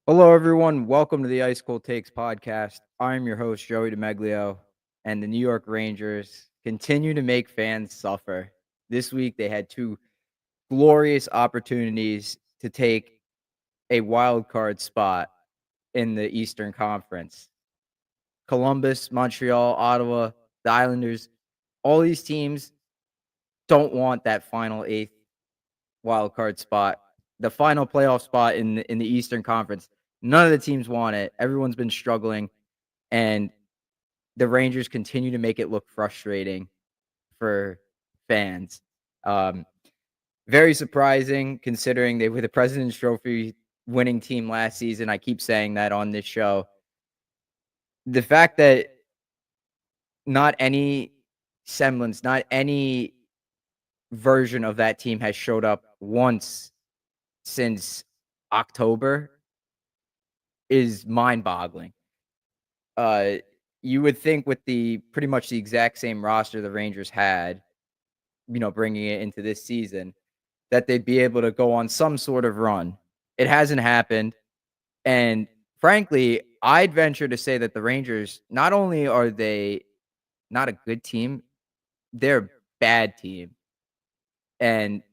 Hello, everyone. Welcome to the Ice Cold Takes podcast. I'm your host, Joey DeMeglio, and the New York Rangers continue to make fans suffer. This week, they had two glorious opportunities to take a wild card spot in the Eastern Conference. Columbus, Montreal, Ottawa, the Islanders, all these teams don't want that final eighth wild card spot, the final playoff spot in the Eastern Conference. None of the teams want it. Everyone's been struggling, and the Rangers continue to make it look frustrating for fans. Um, Very surprising considering they were the President's Trophy winning team last season. I keep saying that on this show. The fact that not any semblance, not any version of that team has showed up once since October is mind-boggling. Uh, you would think with the pretty much the exact same roster the Rangers had, bringing it into this season, that they'd be able to go on some sort of run. It hasn't happened, and frankly, I'd venture to say that the Rangers, not only are they not a good team, they're a bad team, and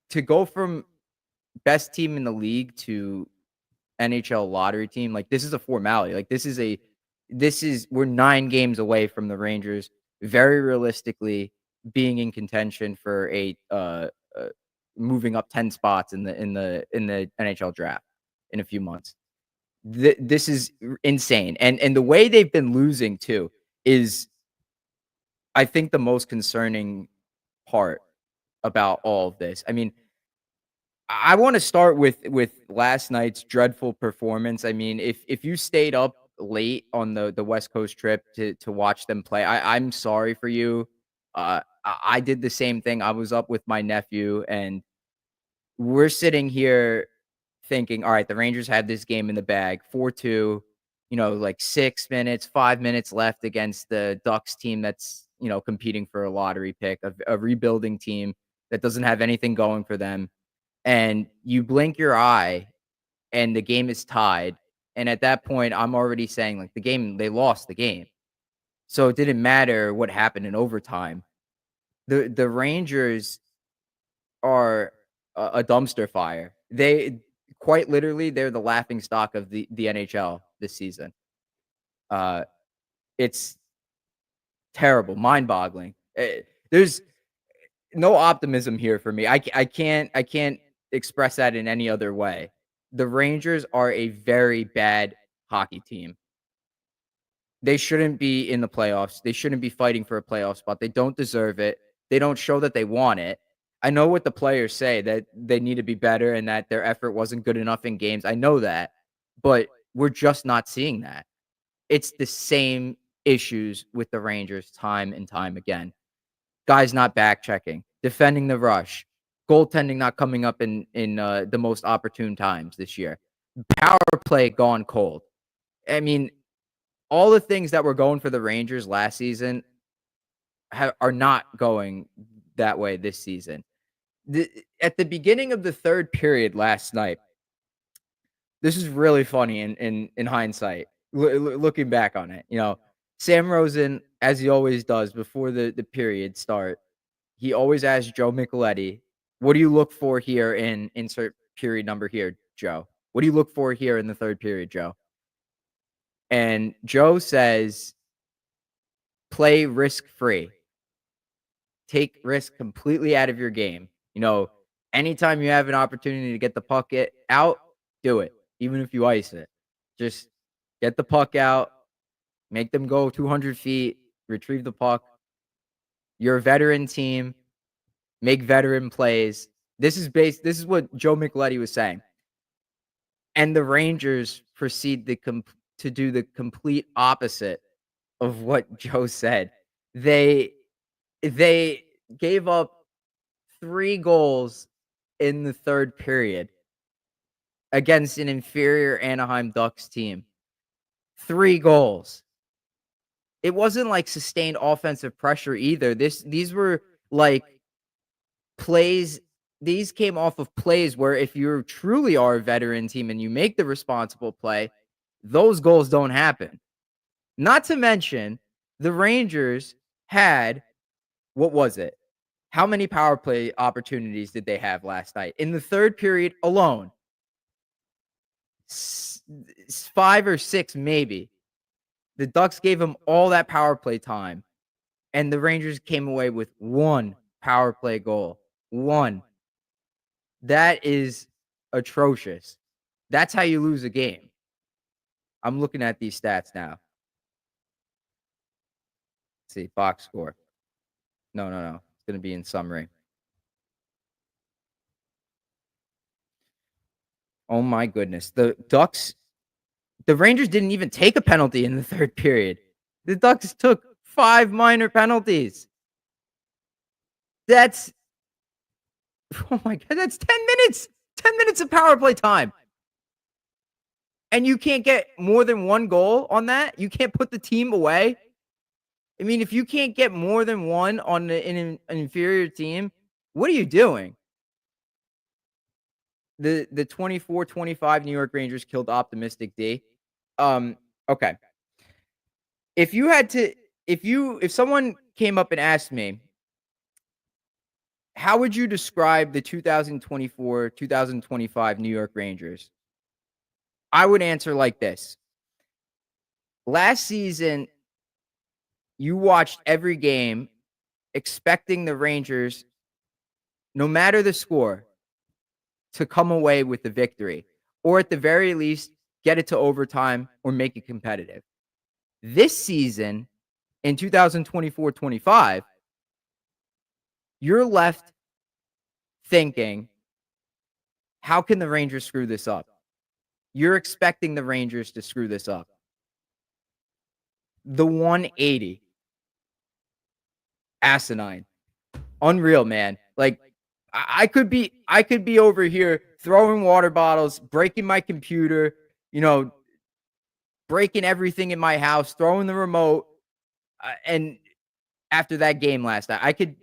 to go from best team in the league to NHL lottery team, like, this is a formality, like, we're 9 games away from the Rangers very realistically being in contention for uh, moving up 10 spots in the NHL draft in a few months. This is insane, and the way they've been losing too is, I think, the most concerning part about all of this. I mean, I wanna start with last night's dreadful performance. I mean, if you stayed up late on the West Coast trip to watch them play, I'm sorry for you. I did the same thing. I was up with my nephew, and we're sitting here thinking, "Alright, the Rangers had this game in the bag, 4-2, like 6 minutes, 5 minutes left against the Ducks team that's, competing for a lottery pick, a rebuilding team that doesn't have anything going for them." And you blink your eye and the game is tied, and at that point, I'm already saying, like, they lost the game. So it didn't matter what happened in overtime. The Rangers are a dumpster fire. They quite literally, they're the laughing stock of the NHL this season. Uh, it's terrible, mind-boggling. There's no optimism here for me. I can't express that in any other way. The Rangers are a very bad hockey team. They shouldn't be in the playoffs. They shouldn't be fighting for a playoff spot. They don't deserve it. They don't show that they want it. I know what the players say, that they need to be better and that their effort wasn't good enough in games. I know that, but we're just not seeing that. It's the same issues with the Rangers time and time again. Guys not back checking, defending the rush, goaltending not coming up in the most opportune times this year. Power play gone cold. I mean, all the things that were going for the Rangers last season are not going that way this season. At the beginning of the third period last night, this is really funny in hindsight, looking back on it. Sam Rosen, as he always does before the period start, he always asks Joe Micheletti, "What do you look for here in insert period number here, Joe? What do you look for here in the third period, Joe?" And Joe says, "Play risk free. Take risk completely out of your game. Anytime you have an opportunity to get the puck out, do it, even if you ice it. Just get the puck out, make them go 200 feet, retrieve the puck. You're a veteran team. Make veteran plays." This is what Joe Micheletti was saying. And the Rangers proceed to do the complete opposite of what Joe said. They they gave up 3 goals in the third period against an inferior Anaheim Ducks team. 3 goals. It wasn't like sustained offensive pressure either. These were like plays these came off of plays where if you truly are a veteran team and you make the responsible play, those goals don't happen. Not to mention, the Rangers had, what was it? How many power play opportunities did they have last night? In the third period alone, 5 or 6 maybe. The Ducks gave them all that power play time, and the Rangers came away with 1 power play goal. 1. That is atrocious. That's how you lose a game. I'm looking at these stats now. Let's see, box score. No. It's gonna be in summary. Oh my goodness. The Rangers didn't even take a penalty in the third period. The Ducks took 5 minor penalties. That's oh my god, that's 10 minutes. 10 minutes of power play time. And you can't get more than 1 goal on that? You can't put the team away? I mean, if you can't get more than 1 on an inferior team, what are you doing? The 24-25 New York Rangers killed Optimistic D. Okay. If someone came up and asked me, how would you describe the 2024-2025 New York Rangers? I would answer like this. Last season, you watched every game expecting the Rangers, no matter the score, to come away with the victory, or at the very least, get it to overtime or make it competitive. This season, in 2024-25, you're left thinking, how can the Rangers screw this up? You're expecting the Rangers to screw this up. The 180. Asinine. Unreal, man. Like, I could be over here throwing water bottles, breaking my computer, breaking everything in my house, throwing the remote, and after that game last night,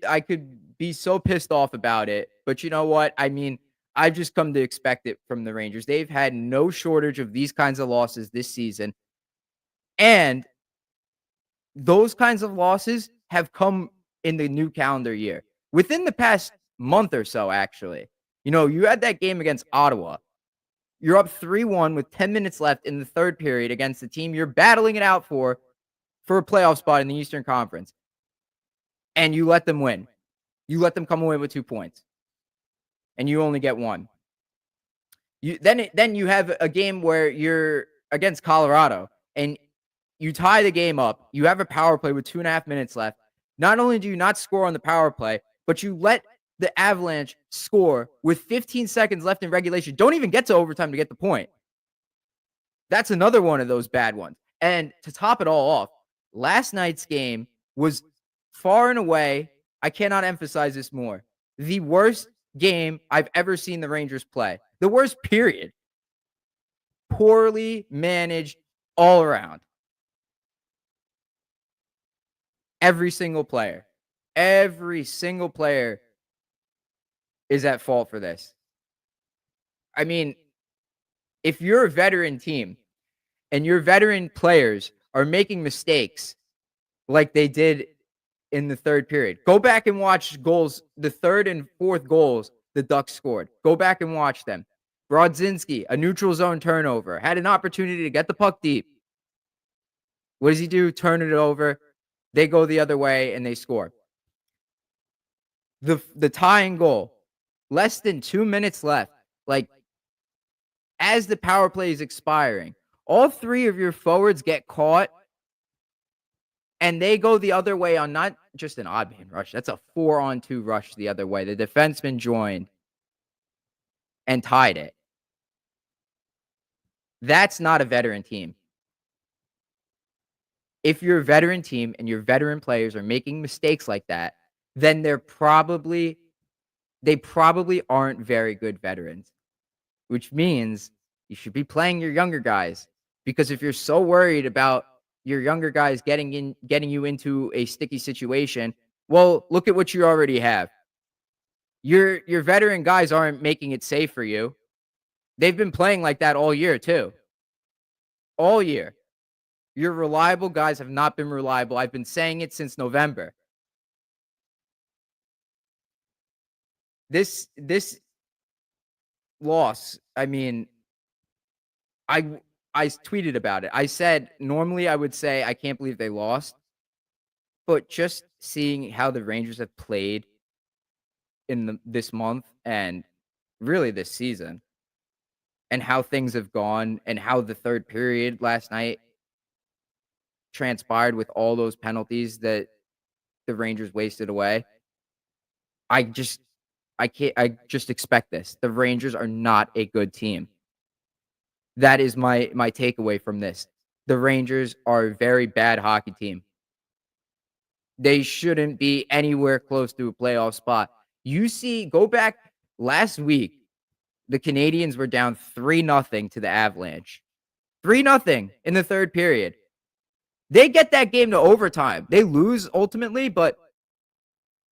I could be so pissed off about it. But you know what? I mean, I've just come to expect it from the Rangers. They've had no shortage of these kinds of losses this season, and those kinds of losses have come in the new calendar year. Within the past month or so, actually. You had that game against Ottawa. You're up 3-1 with 10 minutes left in the third period against the team you're battling it out for a playoff spot in the Eastern Conference. And you let them win. You let them come away with 2 points. And you only get 1. Then you have a game where you're against Colorado and you tie the game up. You have a power play with 2.5 minutes left. Not only do you not score on the power play, but you let the Avalanche score with 15 seconds left in regulation. Don't even get to overtime to get the point. That's another one of those bad ones. And to top it all off, last night's game was far and away, I cannot emphasize this more, the worst game I've ever seen the Rangers play. The worst, period. Poorly managed all around. Every single player is at fault for this. I mean, if you're a veteran team and your veteran players are making mistakes like they did in the third period, go back and watch goals, the third and fourth goals the Ducks scored. Go back and watch them. Brodzinski, a neutral zone turnover, had an opportunity to get the puck deep. What does he do? Turn it over. They go the other way and they score. The tying goal, less than 2 minutes left. Like, as the power play is expiring, all 3 of your forwards get caught and they go the other way on not just an odd man rush. That's a 4-on-2 rush the other way. The defenseman joined and tied it. That's not a veteran team. If you're a veteran team and your veteran players are making mistakes like that, then they probably aren't very good veterans, which means you should be playing your younger guys. Because if you're so worried about your younger guys getting you into a sticky situation, well, look at what you already have. Your veteran guys aren't making it safe for you. They've been playing like that all year too. All year. Your reliable guys have not been reliable. I've been saying it since November. This loss, I mean, I I tweeted about it. I said normally I would say I can't believe they lost, but just seeing how the Rangers have played in this month and really this season and how things have gone and how the third period last night transpired with all those penalties that the Rangers wasted away. I just I just expect this. The Rangers are not a good team. That is my takeaway from this. The Rangers are a very bad hockey team. They shouldn't be anywhere close to a playoff spot. Go back last week, the Canadiens were down 3-0 to the Avalanche. 3-0 in the third period. They get that game to overtime. They lose ultimately, but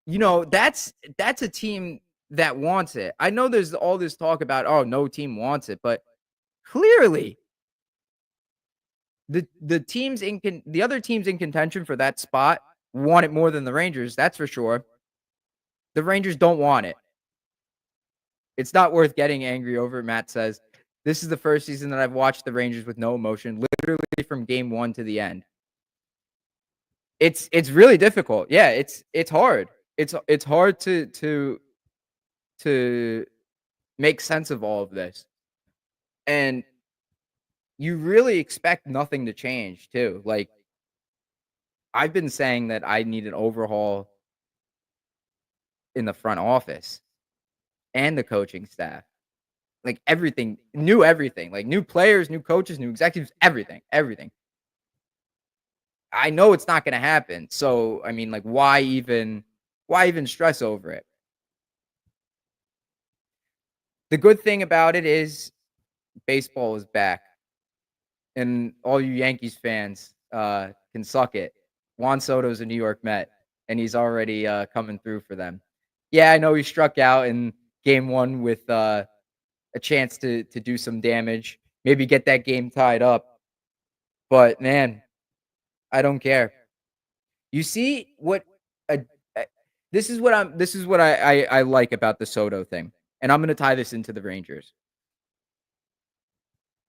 that's a team that wants it. I know there's all this talk about, oh, no team wants it, but clearly the other teams in contention for that spot want it more than the Rangers, that's for sure. The Rangers don't want it. It's not worth getting angry over, Matt says. This is the first season that I've watched the Rangers with no emotion, literally from game 1 to the end. It's really difficult. Yeah, it's hard. It's hard to make sense of all of this. And you really expect nothing to change too. Like, I've been saying that I need an overhaul in the front office and the coaching staff. Like everything, like new players, new coaches, new executives, everything. I know it's not going to happen. So, I mean, like why even stress over it? The good thing about it is baseball is back. And all you Yankees fans can suck it. Juan Soto's a New York Met, and he's already coming through for them. Yeah, I know he struck out in game 1 with a chance to do some damage, maybe get that game tied up. But man, I don't care. You see what a, a- this is what I like about the Soto thing, and I'm going to tie this into the Rangers.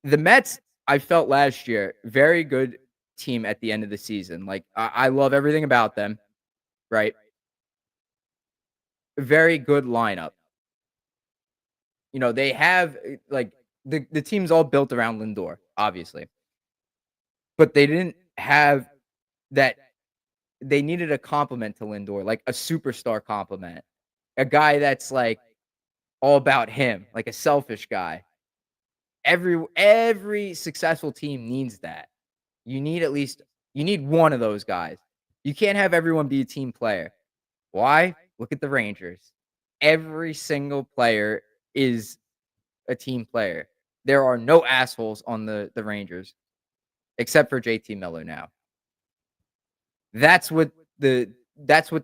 The Mets, I felt last year, very good team at the end of the season. Like I love everything about them, right? Very good lineup. They have like the team's all built around Lindor, obviously. But they didn't have that. They needed a complement to Lindor, like a superstar complement. A guy that's like all about him, like a selfish guy. Every successful team needs that. You need one of those guys. You can't have everyone be a team player. Why? Look at the Rangers. Every single player is a team player. There are no assholes on the Rangers except for JT Miller now. That's what the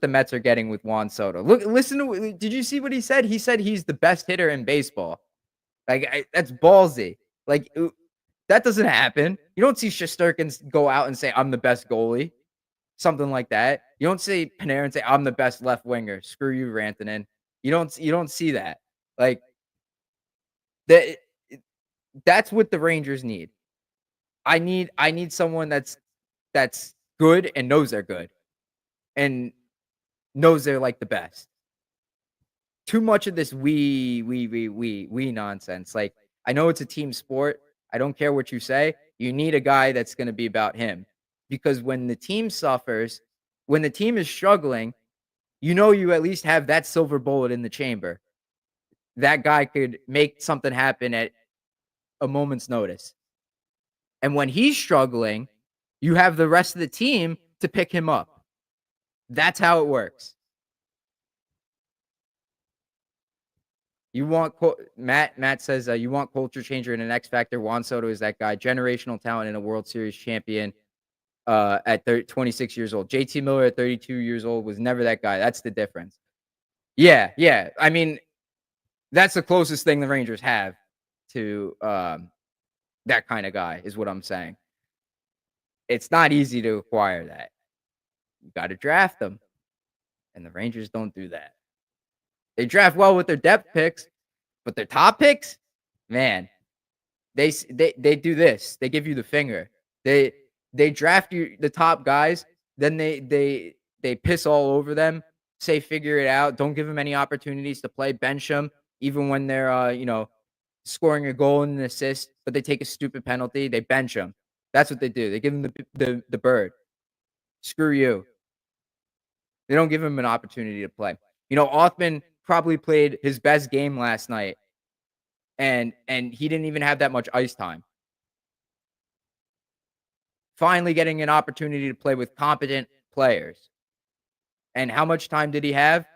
Mets are getting with Juan Soto. Did you see what he said? He said he's the best hitter in baseball. Like that's ballsy. Like that doesn't happen. You don't see Shesterkin go out and say I'm the best goalie. Something like that. You don't see Panarin say I'm the best left winger. Screw you, Rantanen. You don't see that. Like that that's what the Rangers need. I need someone that's good and knows they're good and knows they're like the best. Too much of this we nonsense. Like I know it's a team sport. I don't care what you say. You need a guy that's going to be about him because when the team suffers, when the team is struggling, you at least have that silver bullet in the chamber. That guy could make something happen at a moment's notice. And when he's struggling, you have the rest of the team to pick him up. That's how it works. Matt says you want culture changer and an X factor. Juan Soto is that guy, generational talent and a World Series champion at 26 years old. JT Miller at 32 years old was never that guy. That's the difference. Yeah, yeah. I mean, that's the closest thing the Rangers have to, that kinda guy is what I'm saying. It's not easy to acquire that. You gotta draft them, and the Rangers don't do that. They draft well with their depth picks, but their top picks, man, they do this. They give you the finger. They they draft you the top guys, then they piss all over them, say figure it out, don't give them any opportunities to play, bench them even when they're scoring a goal and an assist, but they take a stupid penalty, they bench them. That's what they do. They give them the bird. Screw you. They don't give him an opportunity to play. Othman probably played his best game last night, and he didn't even have that much ice time. Finally getting an opportunity to play with competent players. And how much time did he have?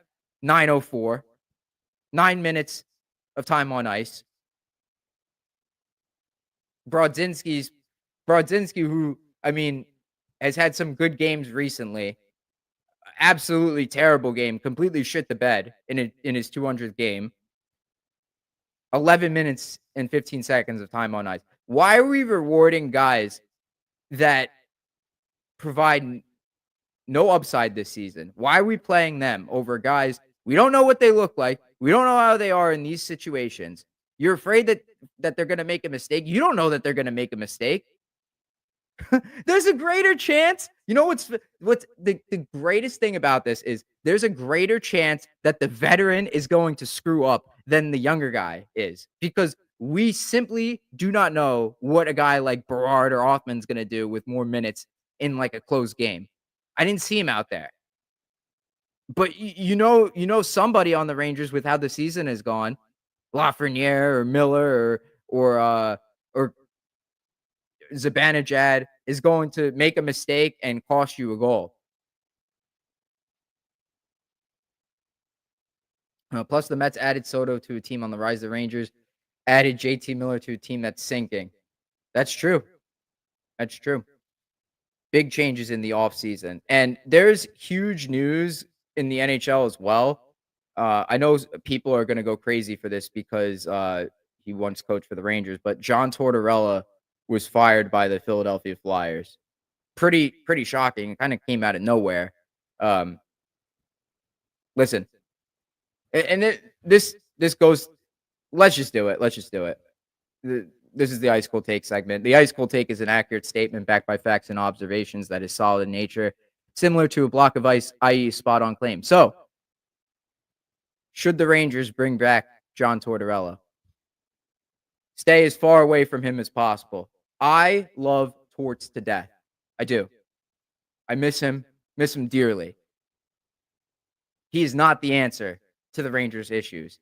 9:04. 9 minutes of time on ice. Brodzinski's Brodzinski, who, I mean, has had some good games recently. Absolutely terrible game, completely shit the bed in his 200th game. 11 minutes and 15 seconds of time on ice. Why are we rewarding guys that provide no upside this season? Why are we playing them over guys we don't know what they look like? We don't know how they are in these situations. You're afraid that they're going to make a mistake. You don't know that they're going to make a mistake. There's a greater chance. You know what's the greatest thing about this is there's a greater chance that the veteran is going to screw up than the younger guy is because we simply do not know what a guy like Berard or Othman's going to do with more minutes in like a close game. I didn't see him out there. But you know somebody on the Rangers with how the season has gone, Lafreniere or Miller or Zibanejad is going to make a mistake and cost you a goal. Plus, the Mets added Soto to a team on the rise. The Rangers added JT Miller to a team that's sinking. That's true. That's true. Big changes in the offseason. And there's huge news in the NHL as well. I know people are going to go crazy for this because he once coached for the Rangers, but John Tortorella was fired by the Philadelphia Flyers. Pretty shocking. It kind of came out of nowhere. Um, listen, this goes. Let's just do it. Let's just do it. This is the Ice Cold Take segment. The Ice Cold Take is an accurate statement backed by facts and observations that is solid in nature, similar to a block of ice, i.e., spot on claim. So, should the Rangers bring back John Tortorella? Stay as far away from him as possible. I love Torts to death. I do. I miss him dearly. He is not the answer to the Rangers' issues.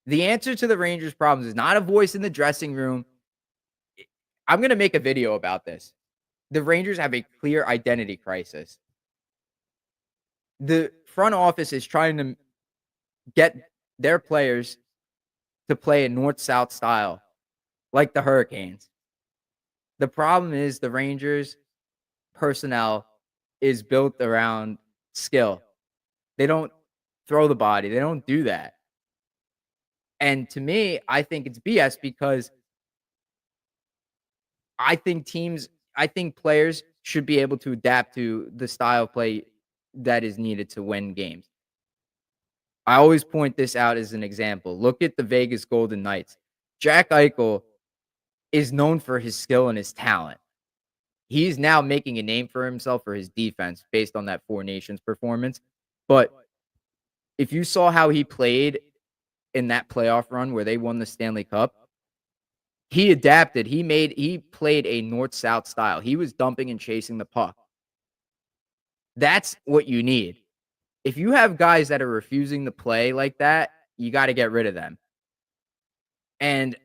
The answer to the Rangers' problems is not a voice in the dressing room. I'm going to make a video about this. The Rangers have a clear identity crisis. The front office is trying to get their players to play a north-south style like the Hurricanes. The problem is the Rangers personnel is built around skill. They don't throw the body. They don't do that. And to me, I think it's BS because I think players should be able to adapt to the style of play that is needed to win games. I always point this out as an example. Look at the Vegas Golden Knights. Jack Eichel is known for his skill and his talent. He's now making a name for himself for his defense based on that Four Nations performance. But if you saw how he played in that playoff run where they won the Stanley Cup, he adapted. He played a north-south style. He was dumping and chasing the puck. That's what you need. If you have guys that are refusing to play like that, you got to get rid of them. And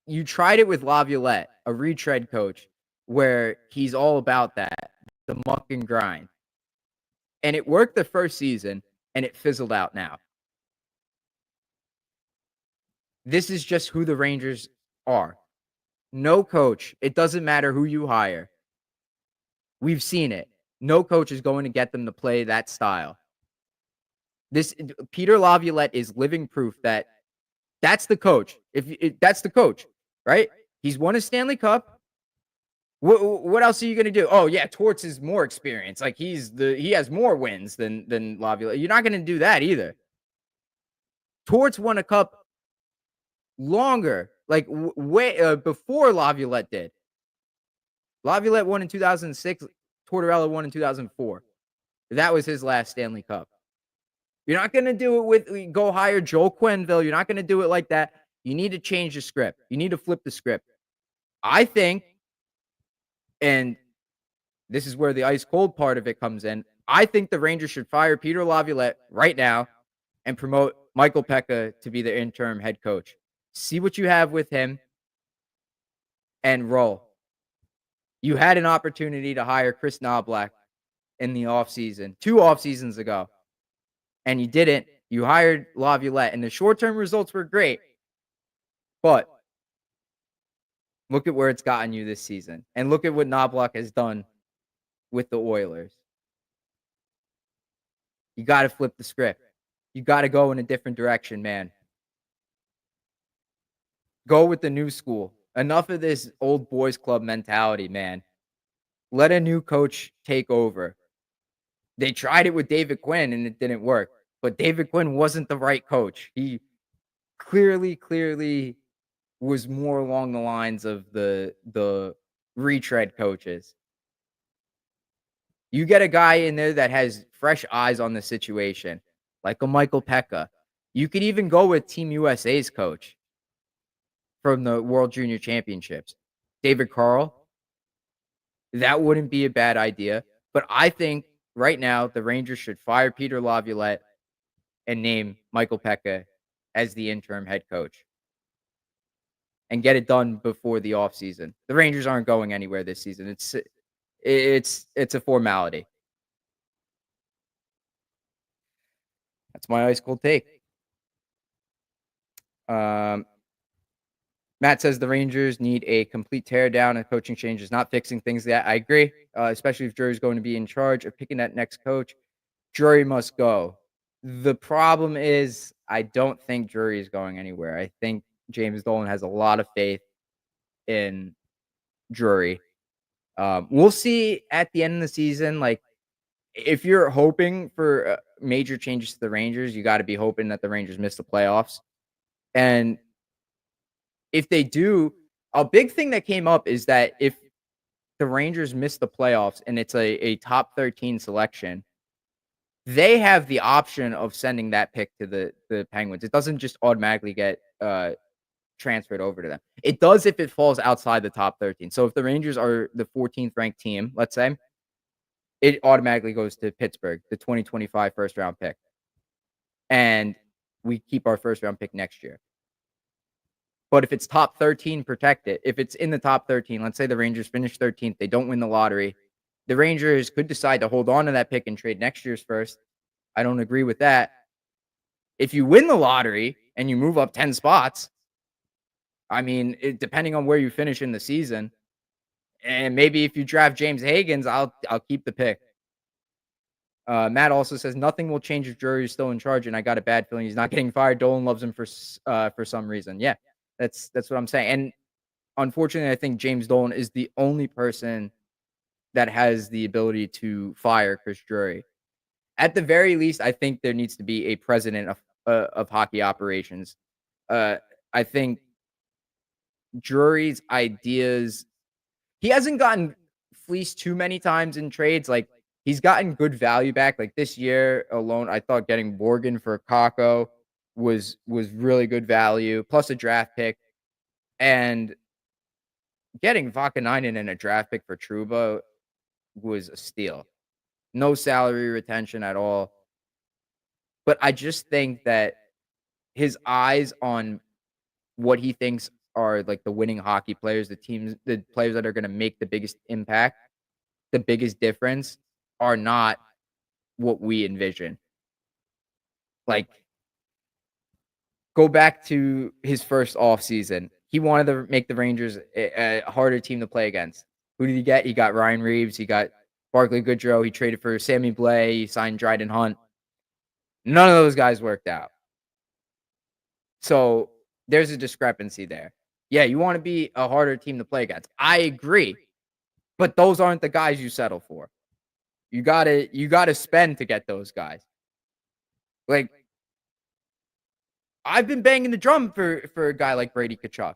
you tried it with Laviolette, a retread coach, where he's all about that, the muck and grind. And it worked the first season, and it fizzled out now. This is just who the Rangers are. No coach. It doesn't matter who you hire. We've seen it. No coach is going to get them to play that style. This Peter Laviolette is living proof that that's the coach. That's the coach, right? He's won a Stanley Cup. What else are you gonna do? Oh yeah, Torts is more experienced. Like he has more wins than Laviolette. You're not gonna do that either. Torts won a cup longer, like way before Laviolette did. Laviolette won in 2006. Tortorella won in 2004. That was his last Stanley Cup. You're not gonna do it with go hire Joel Quenneville. You're not gonna do it like that. You need to change the script. You need to flip the script. I think, and this is where the ice cold part of it comes in. I think the Rangers should fire Peter Laviolette right now and promote Michael Peca to be the interim head coach. See what you have with him and roll. You had an opportunity to hire Chris Knoblauch in the offseason, 2 off seasons ago, and you didn't. You hired Laviolette, and the short-term results were great. But look at where it's gotten you this season, and look at what Knoblauch has done with the Oilers. You got to flip the script. You got to go in a different direction, man. Go with the new school. Enough of this old boys club mentality, man. Let a new coach take over. They tried it with David Quinn and it didn't work. But David Quinn wasn't the right coach. He clearly was more along the lines of the retread coaches. You get a guy in there that has fresh eyes on the situation, like a Michael Peca. You could even go with Team USA's coach from the World Junior Championships, David Carl. That wouldn't be a bad idea. But I think right now the Rangers should fire Peter Laviolette and name Michael Peca as the interim head coach and get it done before the offseason. The Rangers aren't going anywhere this season. It's a formality. That's my ice cold take. Matt says the Rangers need a complete teardown and coaching changes, not fixing things. That I agree, especially if Drury's going to be in charge of picking that next coach. Drury must go. The problem is I don't think Drury is going anywhere. I think James Dolan has a lot of faith in Drury. We'll see at the end of the season. Like, if you're hoping for major changes to the Rangers, you got to be hoping that the Rangers miss the playoffs. And if they do, a big thing that came up is that if the Rangers miss the playoffs and it's a top 13 selection, they have the option of sending that pick to the Penguins. It doesn't just automatically get transferred over to them. It does if it falls outside the top 13. So if the Rangers are the 14th ranked team, let's say, it automatically goes to Pittsburgh, the 2025 first round pick. And we keep our first round pick next year. But if it's top 13, protect it. If it's in the top 13, let's say the Rangers finish 13th, they don't win the lottery. The Rangers could decide to hold on to that pick and trade next year's first. I don't agree with that. If you win the lottery and you move up 10 spots, I mean, depending on where you finish in the season, and maybe if you draft James Higgins, I'll keep the pick. Matt also says nothing will change if Drury is still in charge, and I got a bad feeling he's not getting fired. Dolan loves him for some reason. Yeah, that's what I'm saying. And unfortunately, I think James Dolan is the only person that has the ability to fire Chris Drury. At the very least, I think there needs to be a president of hockey operations. I think Drury's ideas, he hasn't gotten fleeced too many times in trades. Like, he's gotten good value back. Like this year alone, I thought getting Morgan for Kakko was really good value, plus a draft pick. And getting Vakanainen and a draft pick for Trouba was a steal. No salary retention at all. But I just think that his eyes on what he thinks are like the winning hockey players, the players that are going to make the biggest impact, the biggest difference, are not what we envision. Like, go back to his first offseason. He wanted to make the Rangers a harder team to play against. Who did he get? He got Ryan Reeves. He got Barclay Goodrow. He traded for Sammy Blais. He signed Dryden Hunt. None of those guys worked out. So there's a discrepancy there. Yeah, you want to be a harder team to play against. I agree. But those aren't the guys you settle for. You gotta spend to get those guys. Like, I've been banging the drum for a guy like Brady Tkachuk.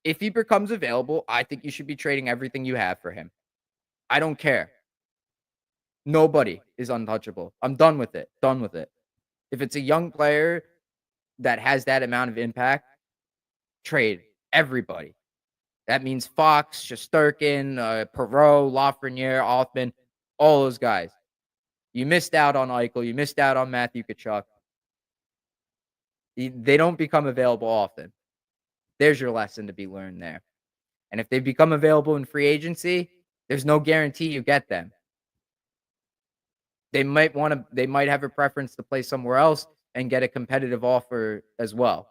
If he becomes available, I think you should be trading everything you have for him. I don't care. Nobody is untouchable. I'm done with it. Done with it. If it's a young player that has that amount of impact, trade everybody. That means Fox, Shesterkin, Perreault, Lafreniere, Othman, all those guys. You missed out on Eichel. You missed out on Matthew Tkachuk. They don't become available often. There's your lesson to be learned there. And if they become available in free agency, there's no guarantee you get them. They might have a preference to play somewhere else and get a competitive offer as well.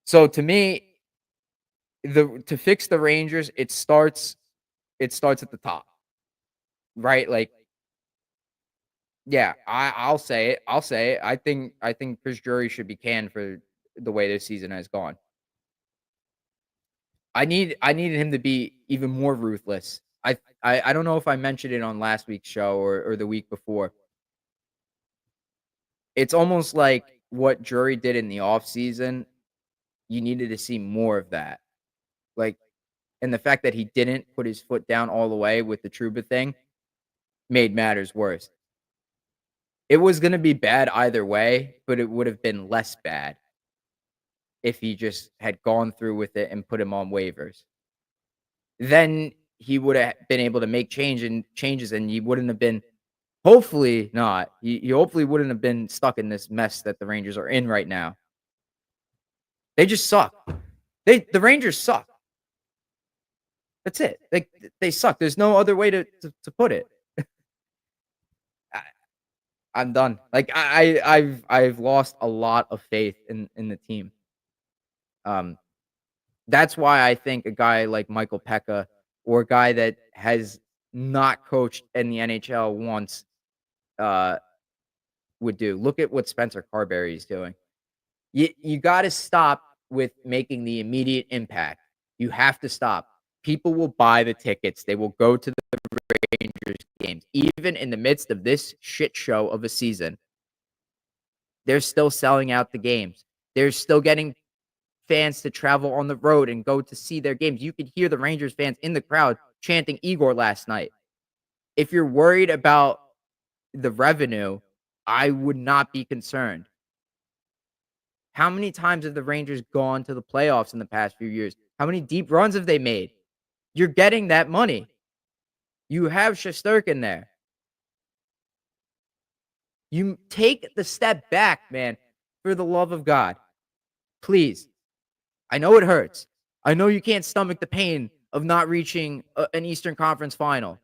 So to me, to fix the Rangers, it starts at the top. Right? Like, yeah, I'll say it. I'll say it. I think Chris Drury should be canned for the way this season has gone. I needed him to be even more ruthless. I don't know if I mentioned it on last week's show or the week before. It's almost like what Drury did in the offseason, you needed to see more of that. Like, and the fact that he didn't put his foot down all the way with the Trouba thing made matters worse. It was gonna be bad either way, but it would have been less bad if he just had gone through with it and put him on waivers. Then he would have been able to make changes, and he wouldn't have been, hopefully not. He hopefully wouldn't have been stuck in this mess that the Rangers are in right now. They just suck. The Rangers suck. That's it. They suck. There's no other way to put it. I'm done. Like, I've lost a lot of faith in the team. That's why I think a guy like Michael Pekka, or a guy that has not coached in the NHL once, uh, would do. Look at what Spencer Carberry is doing. You got to stop with making the immediate impact. You have to stop. People will buy the tickets. They will go to the Rangers games, even in the midst of this shit show of a season. They're still selling out the games. They're still getting fans to travel on the road and go to see their games. You could hear the Rangers fans in the crowd chanting Igor last night. If you're worried about the revenue, I would not be concerned. How many times have the Rangers gone to the playoffs in the past few years? How many deep runs have they made? You're getting that money. You have Shesterkin there. You take the step back, man, for the love of God. Please. I know it hurts. I know you can't stomach the pain of not reaching an Eastern Conference final.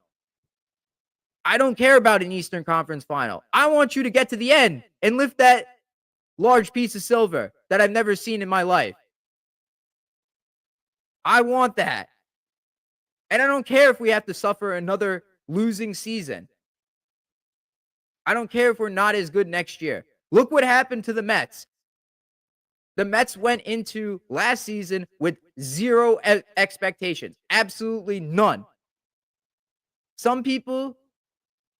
I don't care about an Eastern Conference final. I want you to get to the end and lift that large piece of silver that I've never seen in my life. I want that. And I don't care if we have to suffer another losing season. I don't care if we're not as good next year. Look what happened to the Mets. The Mets went into last season with zero expectations. Absolutely none. Some people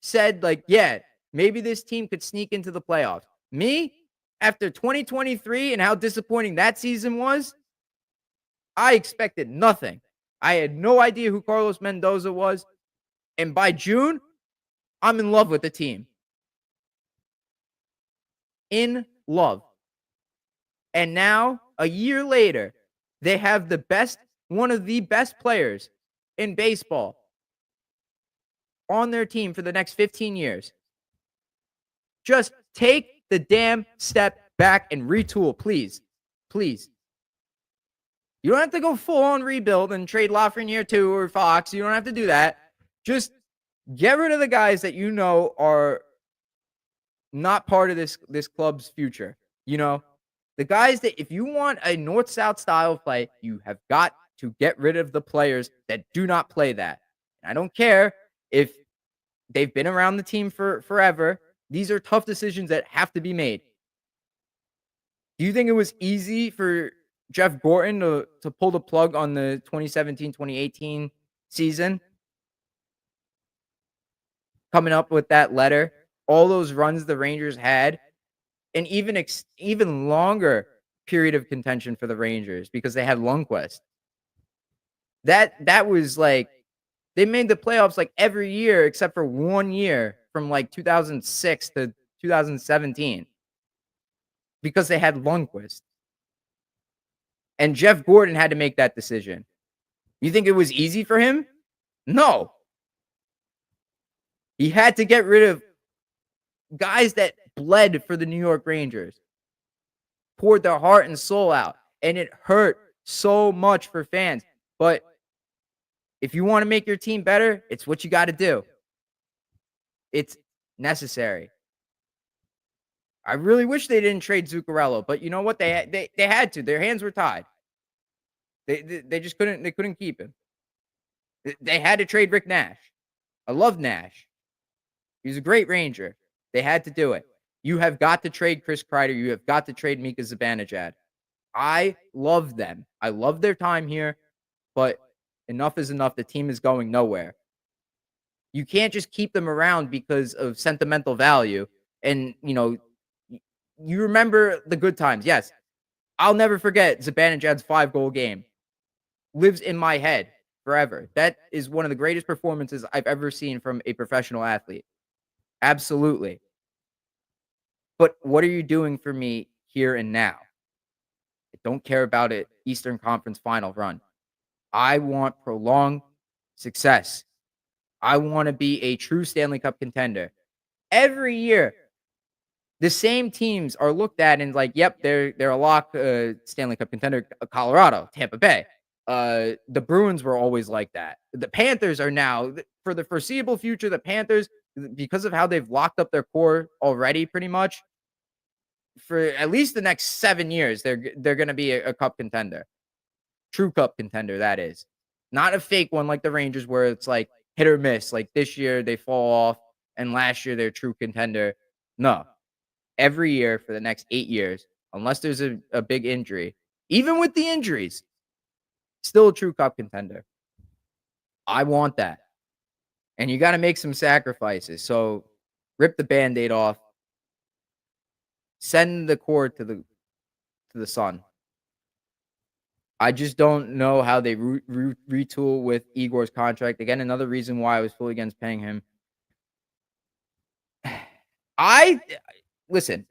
said, like, yeah, maybe this team could sneak into the playoffs. Me, after 2023 and how disappointing that season was, I expected nothing. I had no idea who Carlos Mendoza was. And by June, I'm in love with the team. In love. And now, a year later, they have one of the best players in baseball on their team for the next 15 years. Just take the damn step back and retool, please. Please. You don't have to go full on rebuild and trade Lafreniere too, or Fox. You don't have to do that. Just get rid of the guys that you know are not part of this club's future. You know, the guys that, if you want a north-south style of play, you have got to get rid of the players that do not play that. And I don't care if They've been around the team for forever. These are tough decisions that have to be made. Do you think it was easy for Jeff Gorton to pull the plug on the 2017-2018 season, coming up with that letter? All those runs the Rangers had, and even longer period of contention for the Rangers because they had Lundqvist. That was like they made the playoffs like every year except for 1 year from like 2006 to 2017 because they had Lundqvist. And Jeff Gordon had to make that decision. You think it was easy for him? No. He had to get rid of guys that bled for the New York Rangers, poured their heart and soul out, and it hurt so much for fans. But if you want to make your team better, it's what you got to do. It's necessary. I really wish they didn't trade Zuccarello, but you know what? They had to. Their hands were tied. They just couldn't keep him. They had to trade Rick Nash. I love Nash. He was a great Ranger. They had to do it. You have got to trade Chris Kreider. You have got to trade Mika Zibanejad. I love them. I love their time here, but enough is enough. The team is going nowhere. You can't just keep them around because of sentimental value. And, you remember the good times. Yes, I'll never forget Zibanejad's 5-goal game. Lives in my head forever. That is one of the greatest performances I've ever seen from a professional athlete. Absolutely. But what are you doing for me here and now? I don't care about it. Eastern Conference final run. I want prolonged success. I want to be a true Stanley Cup contender. Every year, the same teams are looked at and like, yep, they're a lock Stanley Cup contender. Colorado, Tampa Bay. The Bruins were always like that. The Panthers are now, for the foreseeable future, the Panthers, because of how they've locked up their core already pretty much, for at least the next 7 years, they're going to be a cup contender. True cup contender, that is. Not a fake one like the Rangers where it's like hit or miss. Like this year they fall off and last year they're a true contender. No. Every year for the next 8 years, unless there's a big injury, even with the injuries, still a true cup contender. I want that. And you got to make some sacrifices. So rip the Band-Aid off. Send the core to the sun. I just don't know how they retool with Igor's contract. Again, another reason why I was fully against paying him. Listen.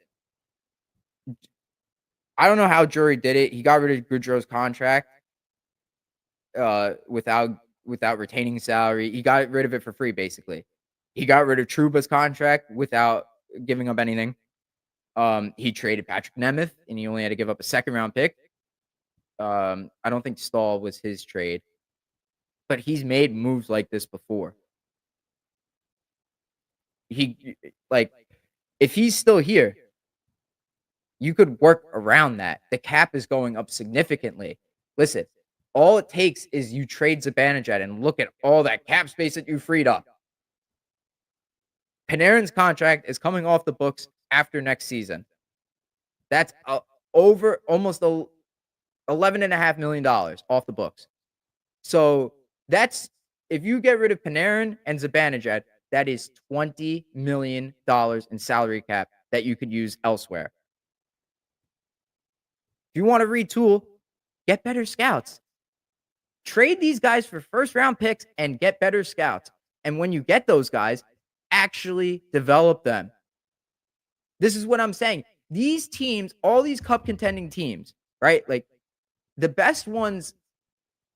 I don't know how Drury did it. He got rid of Goodrow's contract without retaining salary. He got rid of it for free, basically. He got rid of Trouba's contract without giving up anything. He traded Patrick Nemeth, and he only had to give up a second-round pick. I don't think Stahl was his trade, but he's made moves like this before. If he's still here, you could work around that. The cap is going up significantly. Listen, all it takes is you trade Zibanejad and look at all that cap space that you freed up. Panarin's contract is coming off the books after next season. That's over almost $11.5 million off the books. So that's, if you get rid of Panarin and Zibanejad, that is $20 million in salary cap that you could use elsewhere. If you want to retool, get better scouts. Trade these guys for first-round picks and get better scouts. And when you get those guys, actually develop them. This is what I'm saying. These teams, all these cup contending teams, right? Like the best ones,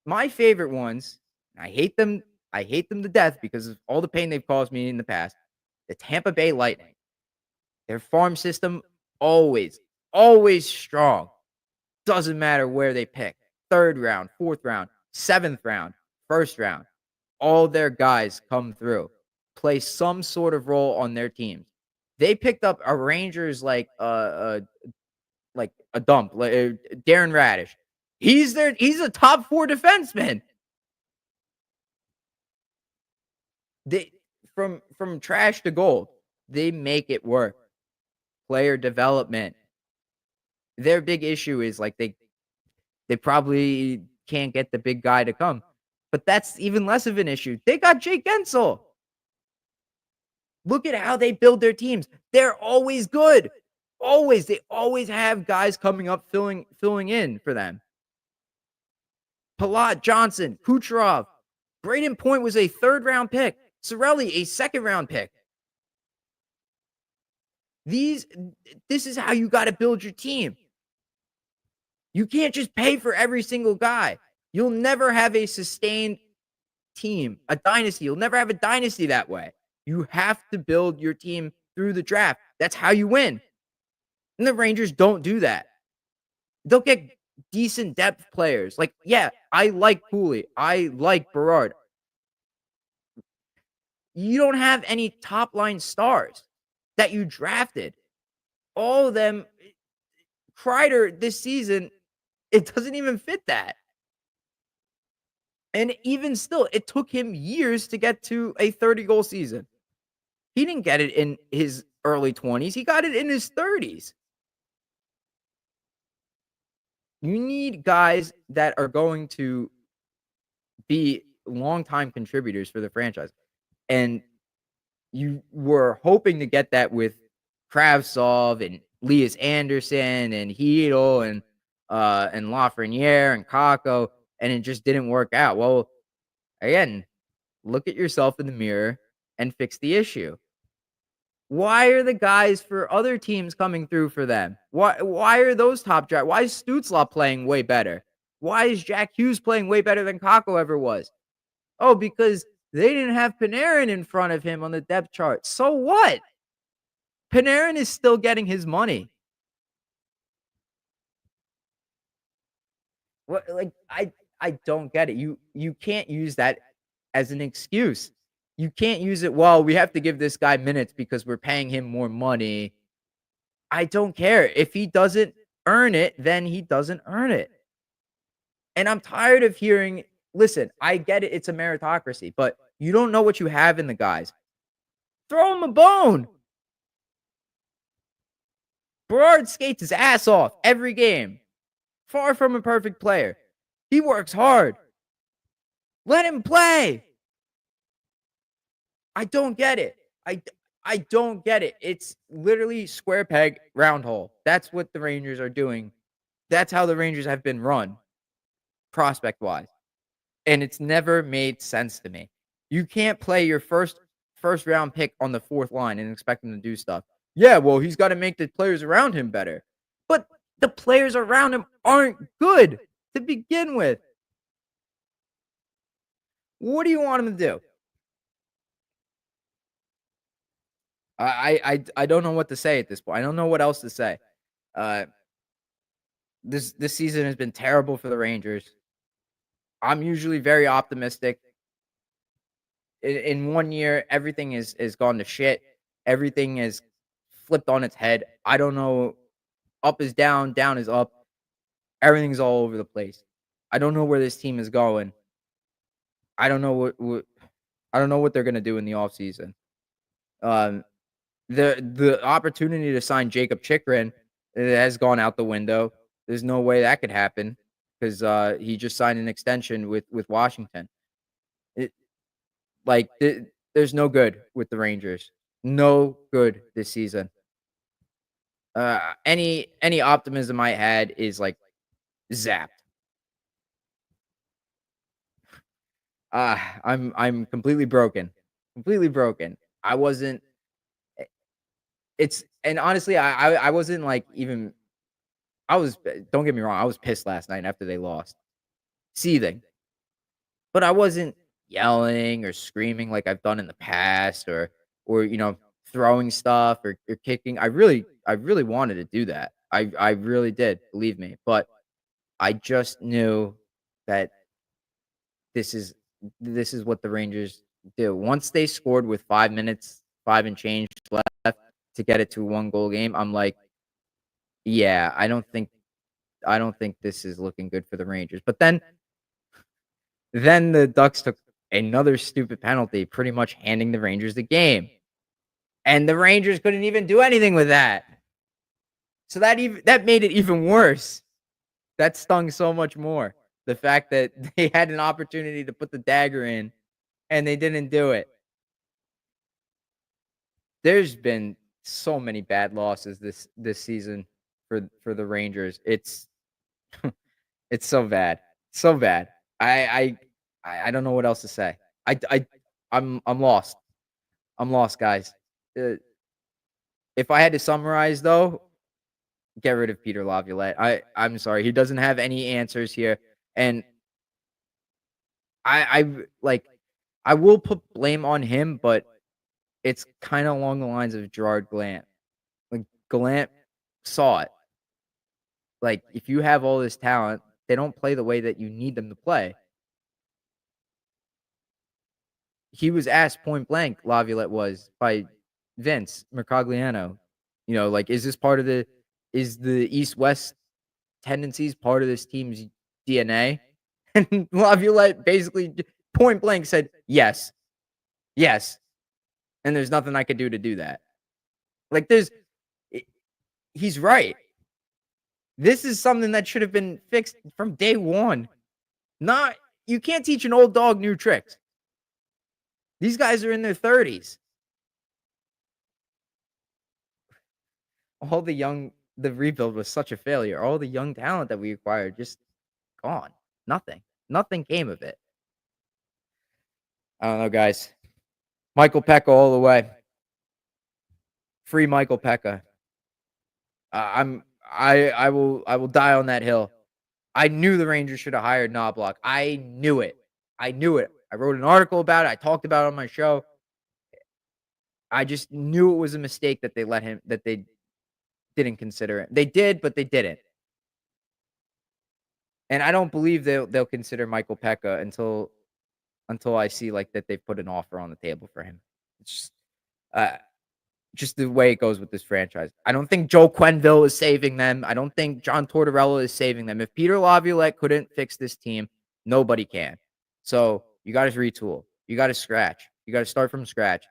my favorite ones, I hate them to death because of all the pain they've caused me in the past. The Tampa Bay Lightning. Their farm system always strong. Doesn't matter where they pick. 3rd round, 4th round, 7th round, 1st round. All their guys come through. Play some sort of role on their teams. They picked up a Rangers like a dump, like Darren Radish. He's a top 4 defenseman. from trash to gold. They make it work. Player development. Their big issue is like they probably can't get the big guy to come. But that's even less of an issue. They got Jake Gensel. Look at how they build their teams. They're always good. Always. They always have guys coming up filling in for them. Palat, Johnson, Kucherov. Braden Point was a 3rd-round pick. Cirelli, a 2nd-round pick. This is how you got to build your team. You can't just pay for every single guy. You'll never have a sustained team, a dynasty. You'll never have a dynasty that way. You have to build your team through the draft. That's how you win. And the Rangers don't do that. They'll get decent depth players. Like, yeah, I like Cooley. I like Berard. You don't have any top-line stars that you drafted. All of them, Kreider this season, it doesn't even fit that. And even still, it took him years to get to a 30-goal season. He didn't get it in his early 20s. He got it in his 30s. You need guys that are going to be longtime contributors for the franchise. And you were hoping to get that with Kravtsov and Lias Anderson and Hedel and Lafreniere and Kakko, and it just didn't work out. Well, again, look at yourself in the mirror and fix the issue. Why are the guys for other teams coming through for them? Why are those top draft? Why is Stützle playing way better? Why is Jack Hughes playing way better than Kakko ever was? Oh, because they didn't have Panarin in front of him on the depth chart. So what? Panarin is still getting his money. What, like, I don't get it. You can't use that as an excuse. You can't use it, well, we have to give this guy minutes because we're paying him more money. I don't care. If he doesn't earn it, then he doesn't earn it. And I'm tired of hearing, listen, I get it. It's a meritocracy, but you don't know what you have in the guys. Throw him a bone. Berard skates his ass off every game. Far from a perfect player. He works hard. Let him play. I don't get it. I don't get it. It's literally square peg, round hole. That's what the Rangers are doing. That's how the Rangers have been run, prospect-wise. And it's never made sense to me. You can't play your first round pick on the 4th line and expect him to do stuff. Yeah, well, he's got to make the players around him better. But the players around him aren't good to begin with. What do you want him to do? I don't know what to say at this point. I don't know what else to say. This season has been terrible for the Rangers. I'm usually very optimistic. In 1 year, everything is gone to shit. Everything is flipped on its head. I don't know. Up is down, down is up. Everything's all over the place. I don't know where this team is going. I don't know what they're gonna do in the offseason. The opportunity to sign Jacob Chikrin has gone out the window. There's no way that could happen because he just signed an extension with Washington. There's no good with the Rangers. No good this season. Any optimism I had is like zapped. I'm completely broken. Completely broken. I wasn't. And honestly, I wasn't like even. I was. Don't get me wrong. I was pissed last night after they lost, seething. But I wasn't yelling or screaming like I've done in the past, or throwing stuff or kicking. I really wanted to do that. I really did, believe me. But I just knew that this is what the Rangers do. Once they scored with 5 minutes, 5 and change left to get it to a 1-goal game, I'm like, yeah, I don't think this is looking good for the Rangers. But then the Ducks took Another stupid penalty, pretty much handing the Rangers the game. And the Rangers couldn't even do anything with that. So that made it even worse. That stung so much more. The fact that they had an opportunity to put the dagger in and they didn't do it. There's been so many bad losses this season for the Rangers. It's it's so bad. So bad. I don't know what else to say. I I'm lost. I'm lost, guys. Uh, if I had to summarize though, get rid of Peter Laviolette. I'm sorry. He doesn't have any answers here. And like I will put blame on him, but it's kind of along the lines of Gerard Gallant. Like Gallant saw it. Like if you have all this talent, they don't play the way that you need them to play. He was asked point blank, Laviolette was, by Vince Mercogliano. Like, is the East West tendencies part of this team's DNA? And Laviolette basically point blank said, yes, yes. And there's nothing I could do to do that. Like, he's right. This is something that should have been fixed from day one. You can't teach an old dog new tricks. These guys are in their 30s. The rebuild was such a failure. All the young talent that we acquired just gone. Nothing. Nothing came of it. I don't know, guys. Michael Pekka all the way. Free Michael Pekka. I will die on that hill. I knew the Rangers should have hired Knobloch. I knew it. I knew it. I wrote an article about it. I talked about it on my show. I just knew it was a mistake that they didn't consider it. They did, but they didn't. And I don't believe they'll consider Michael Pekka until I see like that they've put an offer on the table for him. It's just the way it goes with this franchise. I don't think Joe Quenneville is saving them. I don't think John Tortorella is saving them. If Peter Laviolette couldn't fix this team, nobody can. So you got to retool. You got to scratch. You got to start from scratch.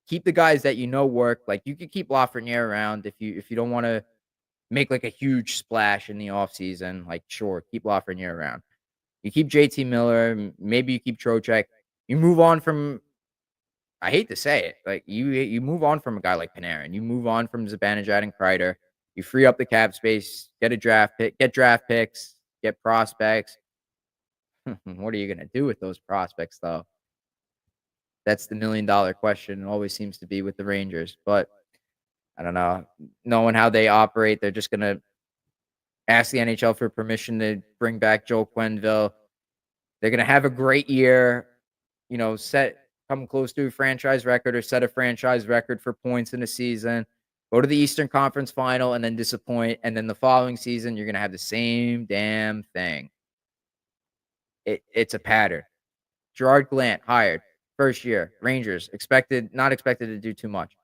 Keep the guys that work. Like you could keep Lafreniere around if you don't want to make like a huge splash in the offseason. Like sure, keep Lafreniere around. You keep JT Miller, maybe you keep Trocheck. You move on from I hate to say it, like you move on from a guy like Panarin. You move on from Zibanejad and Kreider. You free up the cap space, get draft picks, get prospects. What are you gonna do with those prospects though? That's the $1,000,000 question. It always seems to be with the Rangers. But I don't know. Knowing how they operate, they're just gonna ask the NHL for permission to bring back Joe Quenneville. They're gonna have a great year, come close to a franchise record or set a franchise record for points in a season. Go to the Eastern Conference Final and then disappoint. And then the following season, you're gonna have the same damn thing. It's a pattern. Gerard Gallant hired first year. Rangers not expected to do too much.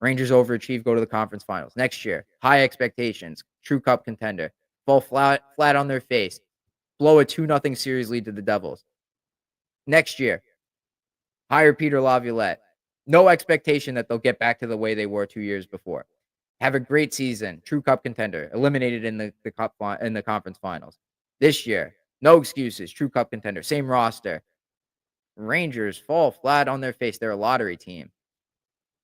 Rangers overachieve, go to the conference finals. Next year, high expectations, true cup contender, fall flat on their face, blow a 2-0 series lead to the Devils. Next year, hire Peter Laviolette. No expectation that they'll get back to the way they were 2 years before. Have a great season, true cup contender, eliminated in the conference finals. This year, no excuses, true cup contender, same roster. Rangers fall flat on their face. They're a lottery team.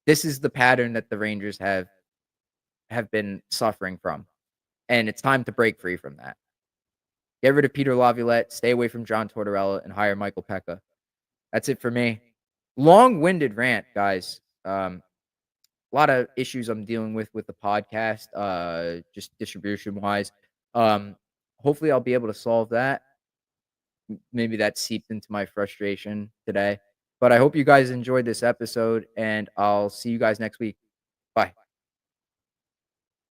This is the pattern that the Rangers have been suffering from. And it's time to break free from that. Get rid of Peter Laviolette, stay away from John Tortorella, and hire Michael Pekka. That's it for me. Long-winded rant, guys. A lot of issues I'm dealing with the podcast, just distribution-wise. Hopefully, I'll be able to solve that. Maybe that seeped into my frustration today. But I hope you guys enjoyed this episode, and I'll see you guys next week. Bye.